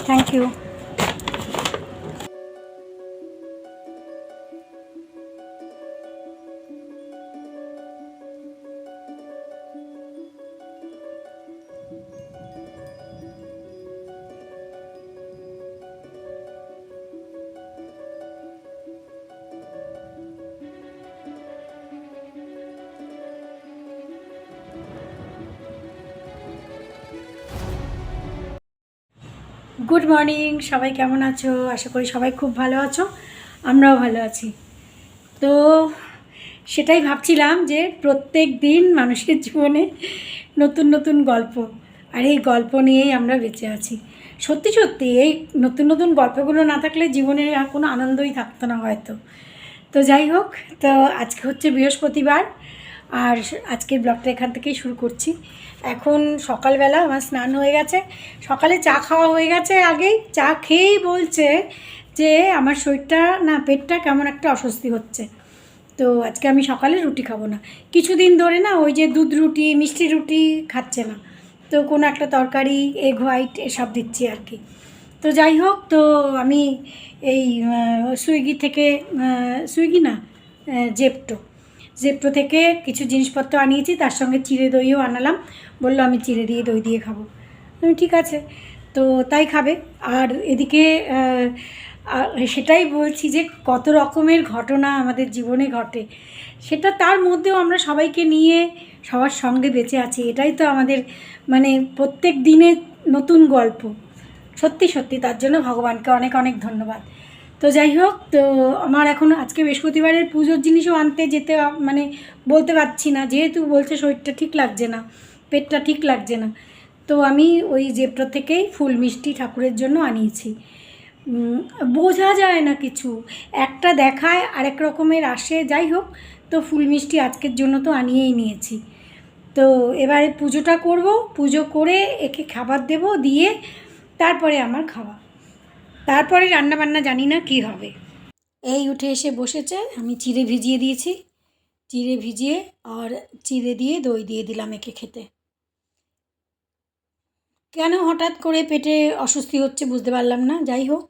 Thank you. Good morning, সবাই কেমন আছো? আশা করি সবাই খুব ভালো আছো, আমরাও ভালো আছি। তো সেটাই ভাবছিলাম যে প্রত্যেক দিন মানুষের জীবনে নতুন নতুন গল্প, আর এই গল্প নিয়েই আমরা বেঁচে আছি। সত্যি সত্যি এই নতুন নতুন গল্পগুলো না থাকলে জীবনের আর কোনো আনন্দই থাকতো না হয়তো। তো যাই হোক, তো আজকে হচ্ছে বৃহস্পতিবার, আর আজকের ব্লগটা এখান থেকেই শুরু করছি। এখন সকালবেলা আমার স্নান হয়ে গেছে, সকালে চা খাওয়া হয়ে গেছে। আগেই চা খেয়েই বলছে যে আমার শরীরটা না, পেটটা কেমন একটা অস্বস্তি হচ্ছে। তো আজকে আমি সকালে রুটি খাবো না, কিছুদিন ধরে না ওই যে দুধ রুটি মিষ্টি রুটি খাচ্ছে না, তো কোনো একটা তরকারি এগ হোয়াইট এসব দিচ্ছি আর কি। তো যাই হোক, তো আমি এই সুইগি থেকে, সুইগি না, জেপ্টো জেপ্টো থেকে কিছু জিনিসপত্র আনিয়েছি, তার সঙ্গে চিড়ে দইও আনালাম। বললো আমি চিড়ে দিয়ে দই দিয়ে খাবো। আমি ঠিক আছে, তো তাই খাবে। আর এদিকে সেটাই বলছি যে কত রকমের ঘটনা আমাদের জীবনে ঘটে, সেটা তার মধ্যেও আমরা সবাইকে নিয়ে সবার সঙ্গে বেঁচে আছি। এটাই তো আমাদের মানে প্রত্যেক দিনের নতুন গল্প। সত্যি সত্যি তার জন্য ভগবানকে অনেক অনেক ধন্যবাদ। তো যাই হোক, তো আমার এখন আজকে বৃহস্পতিবারের পুজোর জিনিসও আনতে যেতে মানে বলতে পারছি না, যেহেতু বলছে শরীরটা ঠিক লাগছে না, পেটটা ঠিক লাগছে না। তো আমি ওই জেপ্টো থেকেই ফুল মিষ্টি ঠাকুরের জন্য আনিয়েছি। বোঝা যায় না কিছু, একটা দেখায় আরেক রকমের আসে। যাই হোক, তো ফুল মিষ্টি আজকের জন্য তো আনিয়েই নিয়েছি। তো এবারে পুজোটা করব, পুজো করে একে খাবার দেব, দিয়ে তারপরে আমার খাওয়া, তারপরে রান্নাবান্না জানি না কি হবে। এই উঠে এসে বসেছে, আমি চিড়ে ভিজিয়ে দিয়েছি, চিড়ে ভিজিয়ে আর চিড়ে দিয়ে দই দিয়ে দিলাম একে খেতে। কেন হঠাৎ করে পেটে অস্বস্তি হচ্ছে বুঝতে পারলাম না। যাই হোক,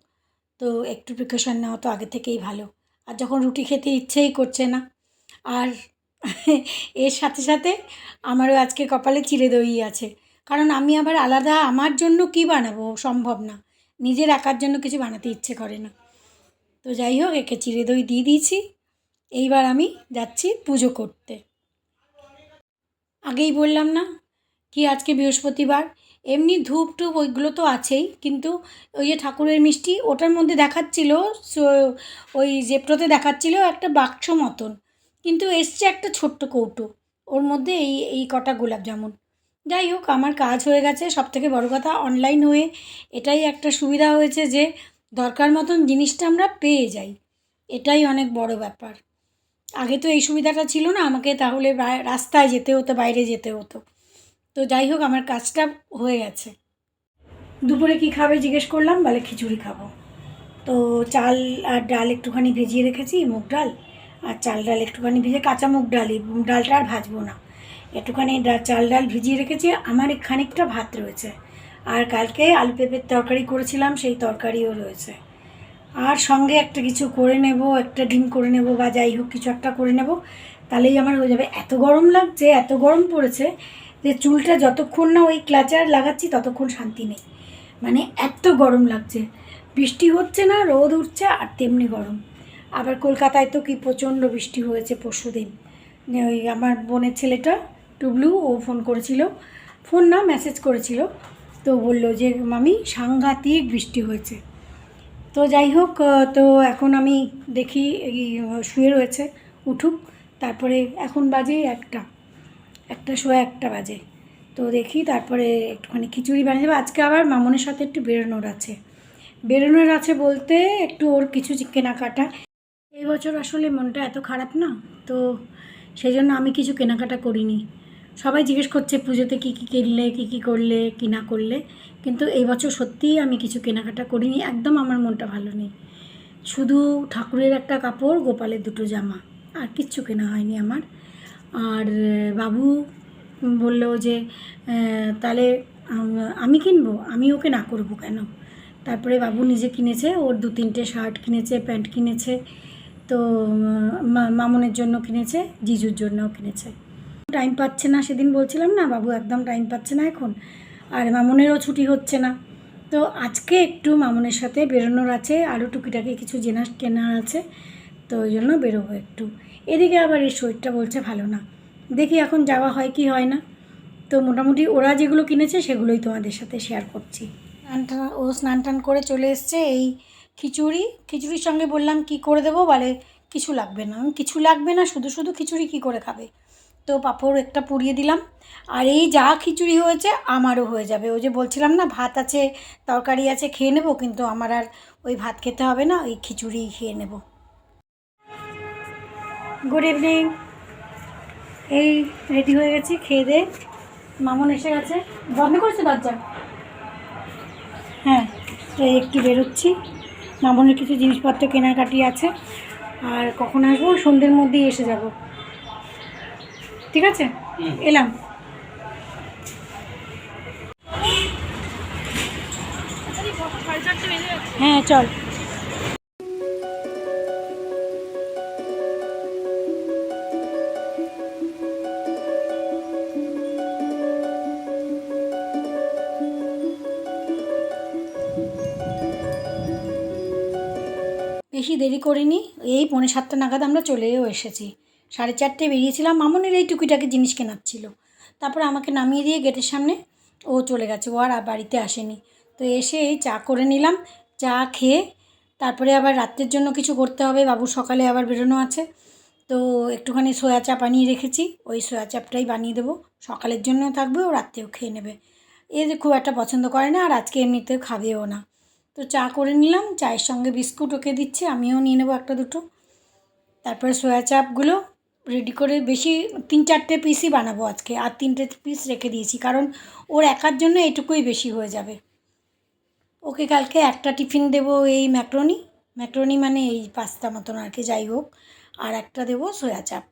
তো একটু প্রিকশন নেওয়া তো আগে থেকেই ভালো। আর যখন রুটি খেতে ইচ্ছেই করছে না, আর এর সাথে সাথে আমারও আজকে কপালে চিড়ে দই আছে। কারণ আমি আবার আলাদা আমার জন্য কি বানাবো, সম্ভব না, নিজের একার জন্য কিছু বানাতে ইচ্ছে করে না। তো যাই হোক, একে চিড়ে দই দিয়ে দিয়েছি। এইবার আমি যাচ্ছি পুজো করতে। আগেই বললাম না কি আজকে বৃহস্পতিবার, এমনি ধূপ টুপ ওইগুলো তো আছেই, কিন্তু ওই যে ঠাকুরের মিষ্টি ওটার মধ্যে দেখাচ্ছিল, ওই জেপ্টোতে দেখাচ্ছিল একটা বাক্স মতন, কিন্তু এসছে একটা ছোট্ট কৌটো, ওর মধ্যে এই এই কটা গোলাপ জামুন। যাই হোক, আমার কাজ হয়ে গেছে। সবথেকে বড় কথা, অনলাইন হয়ে এটাই একটা সুবিধা হয়েছে যে দরকার মতন জিনিসটা আমরা পেয়ে যাই, এটাই অনেক বড় ব্যাপার। আগে তো এই সুবিধাটা ছিল না, আমাকে তাহলে রাস্তায় যেতে হতো, বাইরে যেতে হতো। তো যাই হোক, আমার কাজটা হয়ে গেছে। দুপুরে কি খাবে জিজ্ঞেস করলাম, বলে খিচুড়ি খাবো। তো চাল আর ডাল একটুখানি ভিজিয়ে রেখেছি, মুগ ডাল আর চাল ডাল একটুখানি ভিজে, কাঁচা মুগ ডালই, ডালটা আর ভাজবো না। একটুখানি চাল ডাল ভিজিয়ে রেখেছি, আমার খানিকটা ভাত রয়েছে। আর কালকে আলু পেঁপের তরকারি করেছিলাম, সেই তরকারিও রয়েছে। আর সঙ্গে একটা কিছু করে নেব, একটা ডিম করে নেব, বা যাই হোক কিছু একটা করে নেব, তাহলেই আমার হয়ে যাবে। এত গরম লাগছে, এত গরম পড়েছে যে চুলটা যতক্ষণ না ওই ক্লাচার লাগাচ্ছি ততক্ষণ শান্তি নেই। মানে এত গরম লাগছে, বৃষ্টি হচ্ছে না, রোদ উঠছে, আর তেমনি গরম। আবার কলকাতায় তো কি প্রচণ্ড বৃষ্টি হয়েছে পরশুদিন। ওই আমার বোনের ছেলেটা টুবলু, ও ফোন করেছিল, ফোন না মেসেজ করেছিল, তো বললো যে মামি সাংঘাতিক বৃষ্টি হয়েছে। তো যাই হোক, তো এখন আমি দেখি এই শুয়ে রয়েছে, উঠুক, তারপরে এখন বাজে একটা শোয়া একটা বাজে, তো দেখি তারপরে একটুখানি খিচুড়ি বানিয়ে দেবো। আজকে আবার মামনের সাথে একটু বেরোনোর আছে বলতে একটু ওর কিছু কেনাকাটা। এই বছর আসলে মনটা এত খারাপ না, তো সেই জন্য আমি কিছু কেনাকাটা করিনি। সবাই জিজ্ঞেস করছে পুজোতে কী কী কিনলে, কী কী করলে, কী না করলে, কিন্তু এই বছর সত্যিই আমি কিছু কেনাকাটা করিনি। একদম আমার মনটা ভালো নেই, শুধু ঠাকুরের একটা কাপড়, গোপালের দুটো জামা, আর কিচ্ছু কেনা হয়নি আমার। আর বাবু বলল যে তাহলে আমি কিনবো, আমি ওকে না করবো কেন। তারপরে বাবু নিজে কিনেছে, ওর 2-3টে শার্ট কিনেছে, প্যান্ট কিনেছে, তো মামনের জন্য কিনেছে, জিজুর জন্যও কিনেছে। টাইম পাচ্ছে না, সেদিন বলছিলাম না বাবু একদম টাইম পাচ্ছে না এখন, আর মামনেরও ছুটি হচ্ছে না। তো আজকে একটু মামনের সাথে বেরোনোর আছে, আরও টুকিটাকি কিছু জিনিস কেনার আছে, তো ওই জন্য বেরোবো একটু। এদিকে আবার এই শরীরটা বলছে ভালো না, দেখি এখন যাওয়া হয় কি হয় না। তো মোটামুটি ওরা যেগুলো কিনেছে সেগুলোই তোমাদের সাথে শেয়ার করছি। ও স্নান টান করে চলে এসছে। এই খিচুড়ির সঙ্গে বললাম কি করে দেবো, বলে কিছু লাগবে না। কিছু লাগবে না, শুধু শুধু খিচুড়ি কী করে খাবে? তো পাঁপড় একটা পুড়িয়ে দিলাম, আর এই যা খিচুড়ি হয়েছে আমারও হয়ে যাবে। ওই যে বলছিলাম না ভাত আছে, তরকারি আছে, খেয়ে নেবো, কিন্তু আমার আর ওই ভাত খেতে হবে না, ওই খিচুড়িই খেয়ে নেব। Good evening. এই রেডি হয়ে গেছি, খেয়ে দে। মামুন এসে গেছে, বন্ধ করেছে দরজা? হ্যাঁ, তো একটু বেরোচ্ছি, মামুনের কিছু জিনিসপত্র কেনাকাটি আছে, আর কখন আসবো? সন্ধ্যের মধ্যেই এসে যাব। ঠিক আছে, এলাম। হ্যাঁ চল। বেশি দেরি করিনি, এই 6:45 নাগাদ আমরা চলেও এসেছি। 4:30 বেরিয়েছিলাম, মামুনের এই টুকিটাকি জিনিস কেনার ছিল। তারপরে আমাকে নামিয়ে দিয়ে গেটের সামনে ও চলে গেছে, ও আর বাড়িতে আসেনি। তো এসে এই চা করে নিলাম, চা খেয়ে তারপরে আবার রাত্রের জন্য কিছু করতে হবে, বাবুর সকালে আবার বেরোনো আছে। তো একটুখানি সয়া চাপ বানিয়ে রেখেছি, ওই সয়া চাপটাই বানিয়ে দেবো, সকালের জন্যও থাকবে, ও রাত্রেও খেয়ে নেবে। এ যে খুব একটা পছন্দ করে না, আর আজকে এমনিতেও খাবেও না। তো চা করে নিলাম, চায়ের সঙ্গে বিস্কুট ওকে দিচ্ছি, আমিও নিয়ে নেবো 1-2। তারপরে সয়া চাপগুলো রেডি করে বেশি 3-4টে পিসই বানাবো আজকে, আর 3টে পিস রেখে দিয়েছি, কারণ ওর একার জন্য এটুকুই বেশি হয়ে যাবে। ওকে কালকে একটা টিফিন দেবো এই ম্যাক্রোনি মানে এই পাস্তা মতন আর কি, যাই হোক, আর একটা দেবো সয়া চাপ,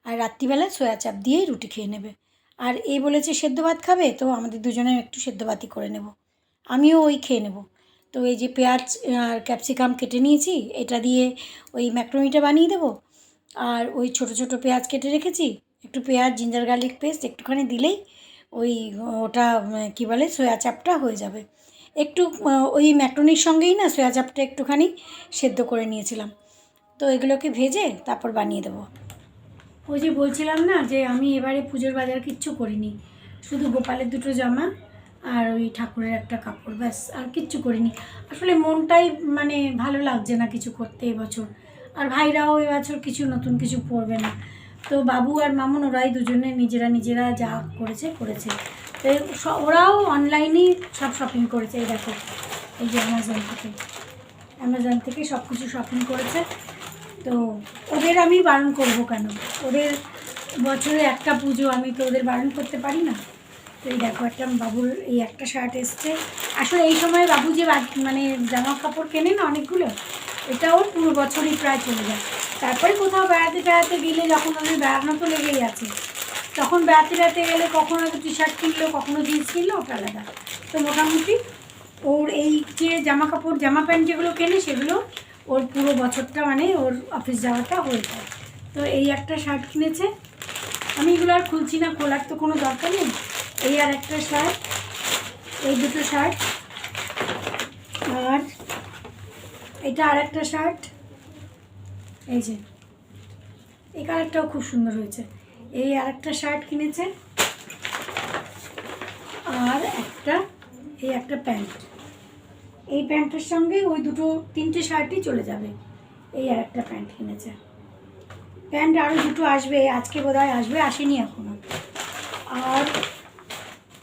আর রাত্রিবেলায় সয়া চাপ দিয়েই রুটি খেয়ে নেবে। আর এই বলেছে সেদ্ধ ভাত খাবে, তো আমাদের দুজনের একটু সেদ্ধ ভাতই করে নেব, আমিও ওই খেয়ে নেব। তো এই যে পেঁয়াজ আর ক্যাপসিকাম কেটে নিয়েছি, এটা দিয়ে ওই ম্যাক্রোনিটা বানিয়ে দেবো। আর ওই ছোট ছোট পেঁয়াজ কেটে রেখেছি, একটু পেঁয়াজ জিঞ্জার গার্লিক পেস্ট একটুখানি দিলেই ওই ওটা কী বলে সয়া চাপটা হয়ে যাবে। একটু ওই ম্যাক্রোনির সঙ্গেই না সয়া চাপটা একটুখানি সেদ্ধ করে নিয়েছিলাম। তো এগুলোকে ভেজে তারপর বানিয়ে দেবো। ওই যে বলছিলাম না যে আমি এবারে পুজোর বাজার কিচ্ছু করিনি, শুধু গোপালের 2টো জামা আর ওই ঠাকুরের একটা কাপড়, ব্যাস, আর কিচ্ছু করিনি। আসলে মনটাই মানে ভালো লাগছে না কিছু করতে এবছর, আর ভাইরাও এবছর কিছু নতুন কিছু পরবে না। তো বাবু আর মামুন ওরাই দুজনে নিজেরা যা করেছে। তো ওরাও অনলাইনেই সব শপিং করেছে, এই দেখো, এই যে অ্যামাজন থেকে সব কিছু শপিং করেছে। তো ওদের আমি বারণ করবো কেন? ওদের বছরে একটা পুজো, আমি তো ওদের বারণ করতে পারি না। তো এই দেখো একটা বাবুর এই একটা শার্ট এসছে। আসলে এই সময় বাবু যে মানে জামা কাপড় কেনে না অনেকগুলো, এটা ওর পুরো বছরই প্রায় চলে যায়। তারপরে কোথাও বেড়াতে গেলে, যখন ওদের বেড়ানো তো লেগেই আছে, তখন বেড়াতে গেলে কখনো টি শার্ট কিনলো, কখনো জিন্স কিনলো, ওটা আলাদা। তো মোটামুটি ওর এই যে জামা প্যান্ট যেগুলো কেনে, সেগুলো ওর পুরো বছরটা মানে ওর অফিস যাওয়াটা হয়ে যায়। তো এই একটা শার্ট কিনেছে, আমি এগুলো আর খুলছি না, খোলার তো কোনো দরকার নেই। এই আর একটা শার্ট, এই 2টো শার্ট, আর এটা আর একটা শার্ট, এই যে এই কালারটাও খুব সুন্দর হয়েছে। এই আর একটা শার্ট কিনেছে, আর এই একটা প্যান্ট, এই প্যান্টের সঙ্গে ওই 3টে শার্টই চলে যাবে। এই আর একটা প্যান্ট কিনেছে, প্যান্ট আরও 2টো আসবে, আজকে বোধহয় আসবে, আসেনি এখনও। আর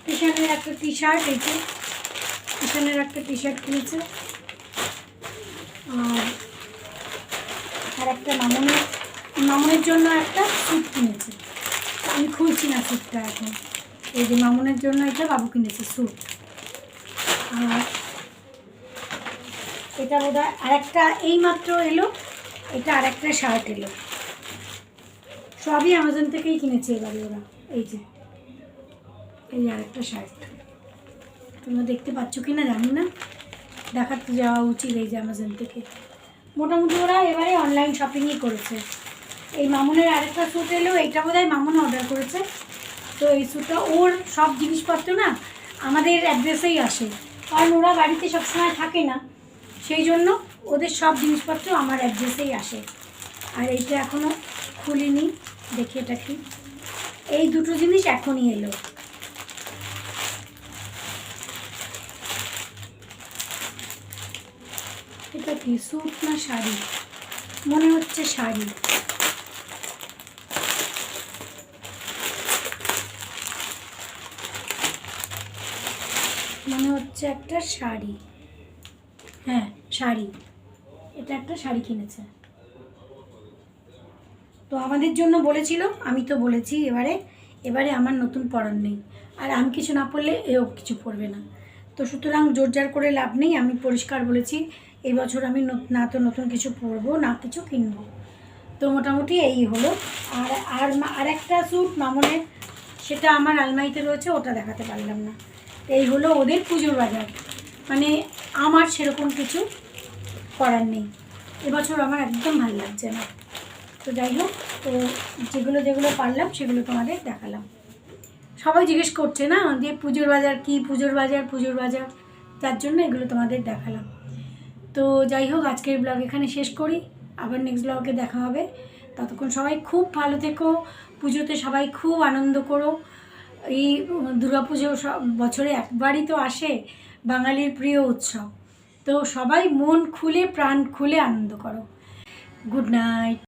কিষানের একটা টি শার্ট, এই যে কিষানের একটা টি শার্ট কিনেছে, আর একটা মামুনের জন্য একটা স্যুট কিনেছে। আমি খুলছি না স্যুটটা এখন, এই যে মামুনের জন্য এটা বাবু কিনেছে স্যুট। আর এটা বোধহয় আরেকটা এইমাত্র এলো, এটা আরেকটা শার্ট এলো, সবই অ্যামাজন থেকেই কিনেছে এবারে ওরা। এই যে এই আরেকটা শার্ট, তোমরা দেখতে পাচ্ছ কি না জানি না, দেখাতে যাওয়া উচিত এই যে অ্যামাজন থেকে। মোটামুটি ওরা এবারে অনলাইন শপিংই করেছে। এই মামুনের আরেকটা স্যুট এলো, এইটা বোধহয় মামুন অর্ডার করেছে। তো এই স্যুটটা ওর সব জিনিসপত্র না আমাদের অ্যাড্রেসেই আসে, কারণ ওরা বাড়িতে সবসময় থাকে না, সেই জন্য ওদের সব জিনিসপত্র আমার অ্যাড্রেসেই আসে। আর এইটা এখনও খুলিনি, দেখি এটা কি। এই দুটো জিনিস এখনই এলো। এটা কি স্যুট না শাড়ি? মনে হচ্ছে শাড়ি। মনে হচ্ছে একটা শাড়ি, হ্যাঁ শাড়ি। এটা একটা শাড়ি কিনেছে। তো আমাদের জন্য বলেছিল, আমি তো বলেছি এবারে আমার নতুন পরার নেই, আর আমি কিছু না পরলে এও কিছু পরবে না। তো সুতরাং জোরজার করে লাভ নেই, আমি পরিষ্কার বলেছি এই বছর আমি না তো নতুন কিছু পরবো না কিছু কিনবো। তো মোটামুটি এই হলো। আর একটা স্যুট মামনের, সেটা আমার আলমারিতে রয়েছে, ওটা দেখাতে পারলাম না। এই হলো ওদের পুজোর বাজার। মানে আমার সেরকম কিছু করার নেই, এবছর আমার একদম ভালো লাগছে না। তো যাই হোক, তো যেগুলো পারলাম সেগুলো তোমাদের দেখালাম। সবাই জিজ্ঞেস করছে না যে পুজোর বাজার কি, পুজোর বাজার, তার জন্য এগুলো তোমাদের দেখালাম। তো যাই হোক, আজকের ব্লগ এখানে শেষ করি, আবার নেক্সট ব্লগে দেখা হবে। ততক্ষণ সবাই খুব ভালো থেকো, পুজোতে সবাই খুব আনন্দ করো। এই দুর্গাপুজো বছরে একবারই তো আসে, বাঙালির প্রিয় উৎসব। তো সবাই মন খুলে প্রাণ খুলে আনন্দ করো। Good night.